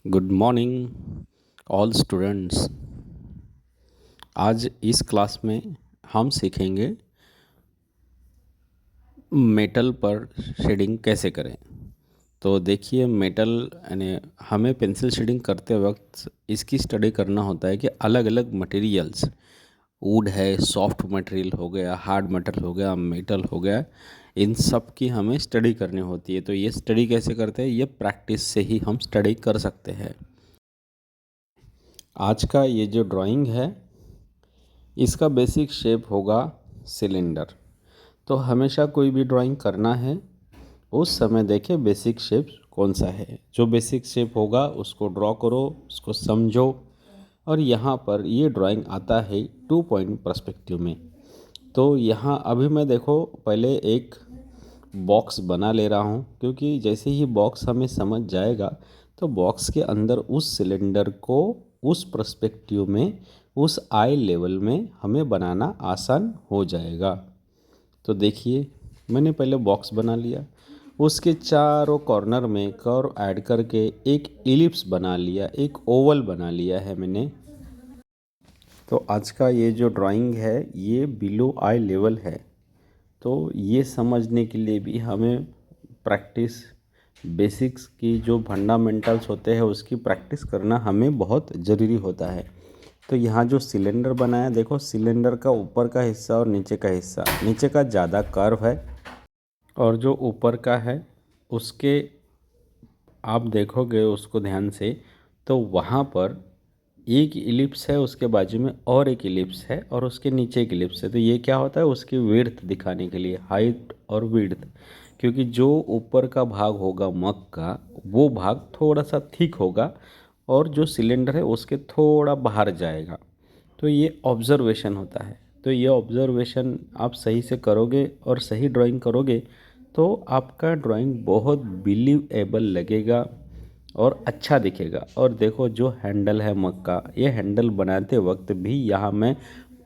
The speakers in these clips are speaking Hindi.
Good morning all students. आज इस क्लास में हम सीखेंगे मेटल पर शेडिंग कैसे करें। तो देखिए, मेटल यानी हमें पेंसिल शेडिंग करते वक्त इसकी स्टडी करना होता है कि अलग अलग मटेरियल्स, वुड है, सॉफ्ट मटेरियल हो गया, हार्ड मटेरियल हो गया, मेटल हो गया, इन सब की हमें स्टडी करनी होती है। तो ये स्टडी कैसे करते हैं, ये प्रैक्टिस से ही हम स्टडी कर सकते हैं। आज का ये जो ड्राइंग है, इसका बेसिक शेप होगा सिलेंडर। तो हमेशा कोई भी ड्राइंग करना है उस समय देखिए बेसिक शेप कौन सा है। जो बेसिक शेप होगा उसको ड्रॉ करो, उसको समझो। और यहाँ पर ये ड्राइंग आता है 2 पॉइंट पर्सपेक्टिव में। तो यहाँ अभी मैं देखो पहले एक बॉक्स बना ले रहा हूँ, क्योंकि जैसे ही बॉक्स हमें समझ जाएगा तो बॉक्स के अंदर उस सिलेंडर को उस पर्सपेक्टिव में, उस आई लेवल में हमें बनाना आसान हो जाएगा। तो देखिए, मैंने पहले बॉक्स बना लिया, उसके चारों कॉर्नर में कर्व ऐड करके एक इलिप्स बना लिया, एक ओवल बना लिया है मैंने। तो आज का ये जो ड्राइंग है ये बिलो आई लेवल है। तो ये समझने के लिए भी हमें प्रैक्टिस, बेसिक्स की जो फंडामेंटल्स होते हैं उसकी प्रैक्टिस करना हमें बहुत ज़रूरी होता है। तो यहाँ जो सिलेंडर बनाया, देखो सिलेंडर का ऊपर का हिस्सा और नीचे का हिस्सा, नीचे का ज़्यादा कर्व है और जो ऊपर का है उसके आप देखोगे उसको ध्यान से तो वहाँ पर एक इलिप्स है, उसके बाजू में और एक इलिप्स है और उसके नीचे एक इलिप्स है। तो ये क्या होता है, उसकी विड्थ दिखाने के लिए, हाइट और विड्थ। क्योंकि जो ऊपर का भाग होगा मग का, वो भाग थोड़ा सा थिक होगा और जो सिलेंडर है उसके थोड़ा बाहर जाएगा। तो ये ऑब्जर्वेशन होता है। तो ये ऑब्जर्वेशन आप सही से करोगे और सही ड्राइंग करोगे तो आपका ड्राइंग बहुत बिलीवेबल लगेगा और अच्छा दिखेगा। और देखो जो हैंडल है मग का, ये हैंडल बनाते वक्त भी यहाँ मैं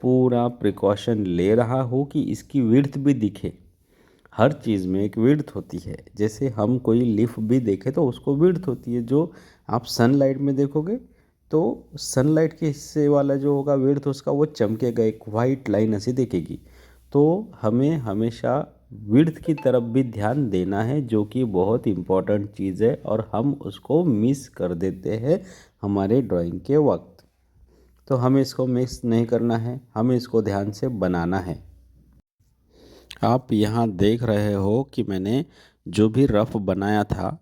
पूरा प्रिकॉशन ले रहा हूँ कि इसकी विड्थ भी दिखे। हर चीज़ में एक विड्थ होती है। जैसे हम कोई लीफ भी देखें तो उसको विड्थ होती है। जो आप सनलाइट में देखोगे तो सनलाइट के हिस्से वाला जो होगा विड्थ उसका, वो चमकेगा, एक वाइट लाइन ऐसी दिखेगी। तो हमें हमेशा विड्थ की तरफ भी ध्यान देना है, जो कि बहुत इम्पॉर्टेंट चीज़ है और हम उसको मिस कर देते हैं हमारे ड्राइंग के वक्त। तो हमें इसको मिस नहीं करना है, हमें इसको ध्यान से बनाना है। आप यहाँ देख रहे हो कि मैंने जो भी रफ बनाया था,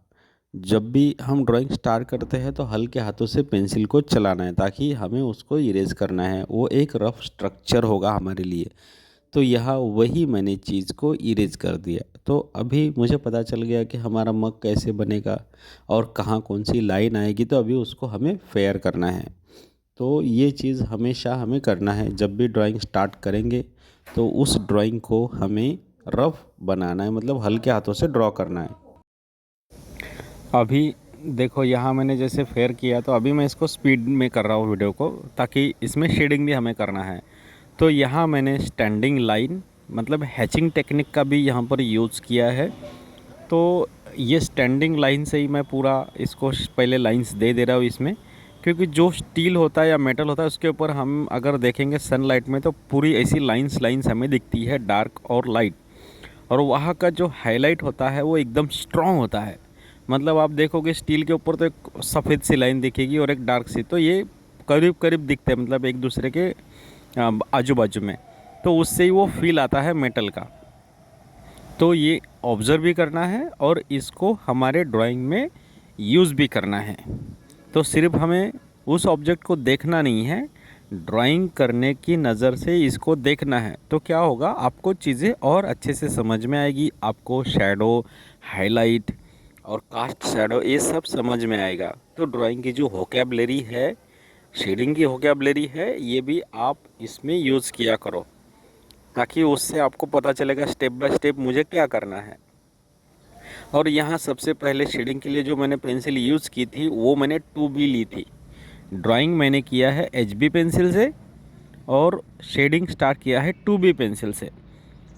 जब भी हम ड्राइंग स्टार्ट करते हैं तो हल्के हाथों से पेंसिल को चलाना है ताकि हमें उसको इरेज करना है। वो एक रफ स्ट्रक्चर होगा हमारे लिए। तो यहाँ वही मैंने चीज़ को इरेज कर दिया। तो अभी मुझे पता चल गया कि हमारा मग कैसे बनेगा और कहाँ कौन सी लाइन आएगी। तो अभी उसको हमें फेयर करना है। तो ये चीज़ हमेशा हमें करना है। जब भी ड्राइंग स्टार्ट करेंगे तो उस ड्राइंग को हमें रफ बनाना है, मतलब हल्के हाथों से ड्रॉ करना है। अभी देखो यहाँ मैंने जैसे फेयर किया, तो अभी मैं इसको स्पीड में कर रहा हूँ वीडियो को, ताकि इसमें शेडिंग भी हमें करना है। तो यहाँ मैंने स्टैंडिंग लाइन मतलब हैचिंग टेक्निक का भी यहाँ पर यूज़ किया है। तो ये स्टैंडिंग लाइन से ही मैं पूरा इसको पहले लाइंस दे रहा हूँ इसमें। क्योंकि जो स्टील होता है या मेटल होता है उसके ऊपर हम अगर देखेंगे सनलाइट में तो पूरी ऐसी लाइंस लाइंस हमें दिखती है, डार्क और लाइट। और वहाँ का जो हाईलाइट होता है वो एकदम स्ट्रॉन्ग होता है। मतलब आप देखोगे स्टील के ऊपर तो एक सफ़ेद सी लाइन दिखेगी और एक डार्क सी, तो ये करीब करीब दिखते हैं, मतलब एक दूसरे के आजू बाजू में। तो उससे ही वो फील आता है मेटल का। तो ये ऑब्ज़र्व भी करना है और इसको हमारे ड्राइंग में यूज़ भी करना है। तो सिर्फ हमें उस ऑब्जेक्ट को देखना नहीं है, ड्राइंग करने की नज़र से इसको देखना है। तो क्या होगा, आपको चीज़ें और अच्छे से समझ में आएगी। आपको शैडो, हाईलाइट और कास्ट शैडो ये सब समझ में आएगा। तो ड्राइंग की जो वोकैबुलरी है, शेडिंग की वोकैबुलरी है, ये भी आप इसमें यूज़ किया करो, ताकि उससे आपको पता चलेगा स्टेप बाय स्टेप मुझे क्या करना है। और यहाँ सबसे पहले शेडिंग के लिए जो मैंने पेंसिल यूज़ की थी वो मैंने 2B ली थी। ड्राइंग मैंने किया है HB पेंसिल से और शेडिंग स्टार्ट किया है 2B पेंसिल से।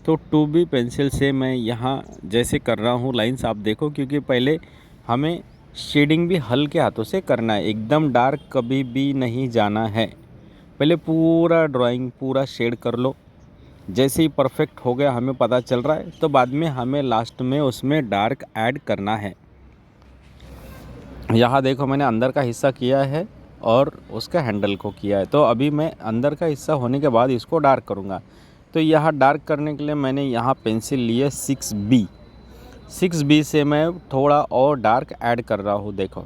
तो 2B पेंसिल से मैं यहाँ जैसे कर रहा हूँ लाइंस आप देखो, क्योंकि पहले हमें शेडिंग भी हल्के हाथों से करना है, एकदम डार्क कभी भी नहीं जाना है। पहले पूरा ड्राइंग पूरा शेड कर लो। जैसे ही परफेक्ट हो गया हमें पता चल रहा है तो बाद में हमें लास्ट में उसमें डार्क ऐड करना है। यहाँ देखो मैंने अंदर का हिस्सा किया है और उसका हैंडल को किया है। तो अभी मैं अंदर का हिस्सा होने के बाद इसको डार्क करूँगा। तो यहाँ डार्क करने के लिए मैंने यहाँ पेंसिल ली है 6B से मैं थोड़ा और डार्क ऐड कर रहा हूँ। देखो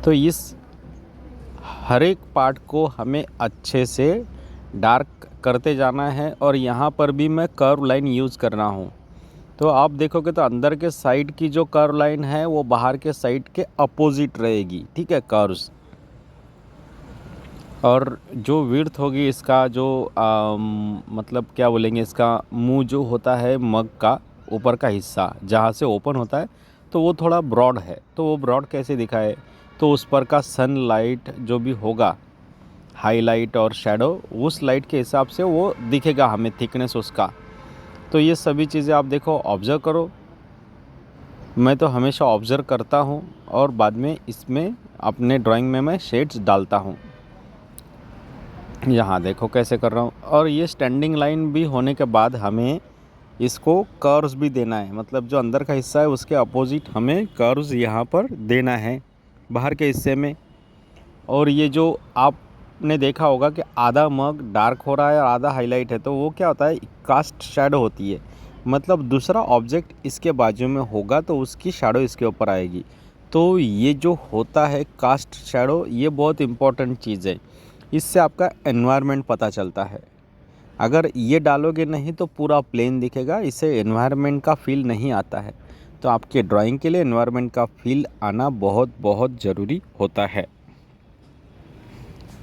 तो इस हर एक पार्ट को हमें अच्छे से डार्क करते जाना है और यहाँ पर भी मैं कर्व लाइन यूज़ कर रहा हूँ। तो आप देखोगे तो अंदर के साइड की जो कर्व लाइन है वो बाहर के साइड के अपोजिट रहेगी, ठीक है, कर्व्स। और जो विड्थ होगी इसका जो मतलब क्या बोलेंगे, इसका मुंह जो होता है मग का ऊपर का हिस्सा जहाँ से ओपन होता है तो वो थोड़ा ब्रॉड है। तो वो ब्रॉड कैसे दिखाए, तो उस पर का सनलाइट जो भी होगा, हाईलाइट और शैडो, उस लाइट के हिसाब से वो दिखेगा हमें थिकनेस उसका। तो ये सभी चीज़ें आप देखो, ऑब्ज़र्व करो। मैं तो हमेशा ऑब्ज़र्व करता हूँ और बाद में इसमें अपने ड्राइंग में मैं शेड्स डालता हूँ। यहाँ देखो कैसे कर रहा हूँ। और ये स्टैंडिंग लाइन भी होने के बाद हमें इसको कर्व्स भी देना है, मतलब जो अंदर का हिस्सा है उसके अपोजिट हमें कर्व्स यहाँ पर देना है बाहर के हिस्से में। और ये जो आपने देखा होगा कि आधा मग डार्क हो रहा है और आधा हाईलाइट है, तो वो क्या होता है, कास्ट शैडो होती है। मतलब दूसरा ऑब्जेक्ट इसके बाजू में होगा तो उसकी शैडो इसके ऊपर आएगी। तो ये जो होता है कास्ट शैडो, ये बहुत इम्पॉर्टेंट चीज़ है। इससे आपका एनवायरनमेंट पता चलता है। अगर ये डालोगे नहीं तो पूरा प्लेन दिखेगा, इससे एनवायरनमेंट का फील नहीं आता है। तो आपके ड्राइंग के लिए एनवायरनमेंट का फील आना बहुत बहुत ज़रूरी होता है।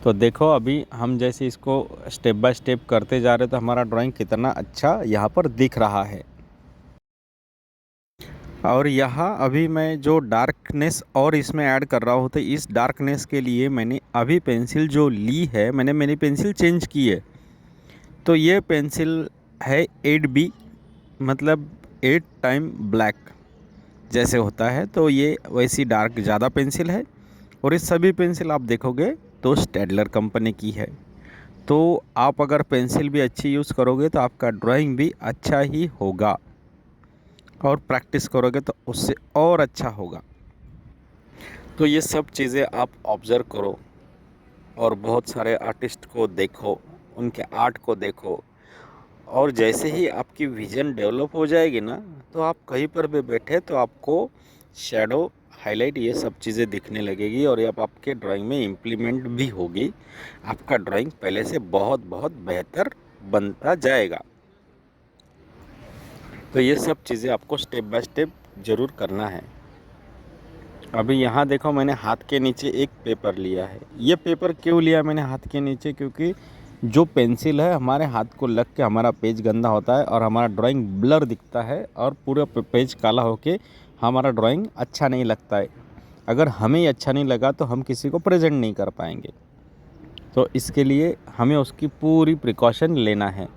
तो देखो अभी हम जैसे इसको स्टेप बाय स्टेप करते जा रहे हैं तो हमारा ड्राइंग कितना अच्छा यहाँ पर दिख रहा है। और यहाँ अभी मैं जो डार्कनेस और इसमें ऐड कर रहा हूँ, तो इस डार्कनेस के लिए मैंने अभी पेंसिल जो ली है, मैंने मेरी पेंसिल चेंज की है। तो ये पेंसिल है 8B, मतलब 8 टाइम ब्लैक जैसे होता है। तो ये वैसी डार्क ज़्यादा पेंसिल है। और ये सभी पेंसिल आप देखोगे तो स्टेडलर कंपनी की है। तो आप अगर पेंसिल भी अच्छी यूज़ करोगे तो आपका ड्राइंग भी अच्छा ही होगा, और प्रैक्टिस करोगे तो उससे और अच्छा होगा। तो ये सब चीज़ें आप ऑब्ज़र्व करो और बहुत सारे आर्टिस्ट को देखो, उनके आर्ट को देखो। और जैसे ही आपकी विज़न डेवलप हो जाएगी ना, तो आप कहीं पर भी बैठे तो आपको शैडो, हाईलाइट, ये सब चीज़ें दिखने लगेगी और ये आपके ड्राइंग में इम्प्लीमेंट भी होगी। आपका ड्राइंग पहले से बहुत बहुत बेहतर बनता जाएगा। तो ये सब चीज़ें आपको स्टेप बाय स्टेप ज़रूर करना है। अभी यहाँ देखो मैंने हाथ के नीचे एक पेपर लिया है। ये पेपर क्यों लिया मैंने हाथ के नीचे, क्योंकि जो पेंसिल है हमारे हाथ को लग के हमारा पेज गंदा होता है और हमारा ड्राइंग ब्लर दिखता है और पूरा पेज काला होके हमारा ड्राइंग अच्छा नहीं लगता है। अगर हमें ही अच्छा नहीं लगा तो हम किसी को प्रेजेंट नहीं कर पाएंगे। तो इसके लिए हमें उसकी पूरी प्रिकॉशन लेना है।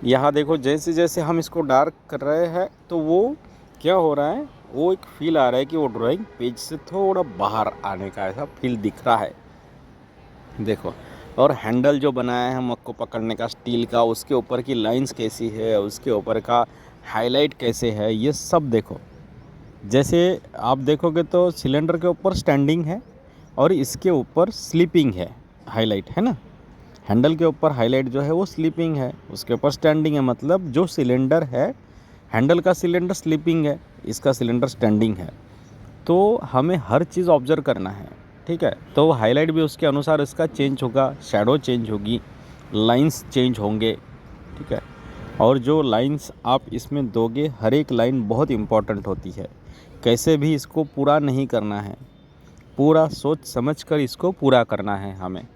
यहाँ देखो जैसे जैसे हम इसको डार्क कर रहे हैं तो वो क्या हो रहा है, वो एक फील आ रहा है कि वो ड्राइंग पेज से थोड़ा बाहर आने का ऐसा फील दिख रहा है। देखो, और हैंडल जो बनाया है मग को पकड़ने का स्टील का, उसके ऊपर की लाइंस कैसी है, उसके ऊपर का हाईलाइट कैसे है, ये सब देखो। जैसे आप देखोगे तो सिलेंडर के ऊपर स्टैंडिंग है और इसके ऊपर स्लीपिंग है, हाईलाइट है ना। हैंडल के ऊपर हाईलाइट जो है वो स्लीपिंग है, उसके ऊपर स्टैंडिंग है। मतलब जो सिलेंडर है, हैंडल का सिलेंडर स्लीपिंग है, इसका सिलेंडर स्टैंडिंग है। तो हमें हर चीज़ ऑब्जर्व करना है, ठीक है। तो हाईलाइट भी उसके अनुसार इसका चेंज होगा, शैडो चेंज होगी, लाइंस चेंज होंगे, ठीक है। और जो लाइंस आप इसमें दोगे, हर एक लाइन बहुत इम्पॉर्टेंट होती है। कैसे भी इसको पूरा नहीं करना है, पूरा सोच समझ कर इसको पूरा करना है हमें।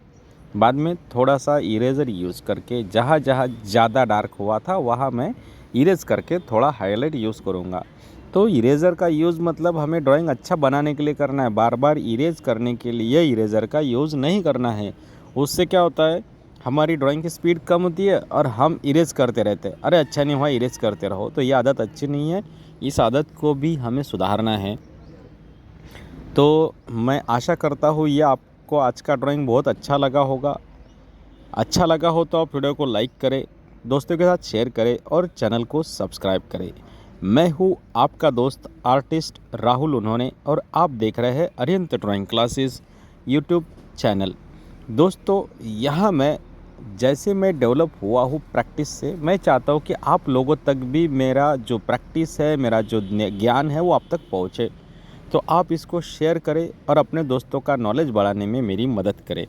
बाद में थोड़ा सा इरेज़र यूज़ करके जहाँ जहाँ ज़्यादा डार्क हुआ था वहाँ मैं इरेज़ करके थोड़ा हाईलाइट यूज़ करूँगा। तो इरेज़र का यूज़ मतलब हमें ड्राइंग अच्छा बनाने के लिए करना है, बार बार इरेज़ करने के लिए इरेज़र का यूज़ नहीं करना है। उससे क्या होता है, हमारी ड्राइंग की स्पीड कम होती है और हम इरेज़ करते रहते हैं। अरे अच्छा नहीं हुआ, इरेज़ करते रहो। तो ये आदत अच्छी नहीं है, इस आदत को भी हमें सुधारना है। तो मैं आशा करता हूँ ये आपको आज का ड्राइंग बहुत अच्छा लगा होगा। अच्छा लगा हो तो आप वीडियो को लाइक करें, दोस्तों के साथ शेयर करें और चैनल को सब्सक्राइब करें। मैं हूँ आपका दोस्त आर्टिस्ट राहुल उन्होंने, और आप देख रहे हैं Arihant drawing classes YouTube channel. दोस्तों यहाँ मैं जैसे मैं डेवलप हुआ हूँ प्रैक्टिस से, मैं चाहता हूँ कि आप लोगों तक भी मेरा जो प्रैक्टिस है, मेरा जो ज्ञान है वो आप तक पहुँचे। तो आप इसको शेयर करें और अपने दोस्तों का नॉलेज बढ़ाने में मेरी मदद करें।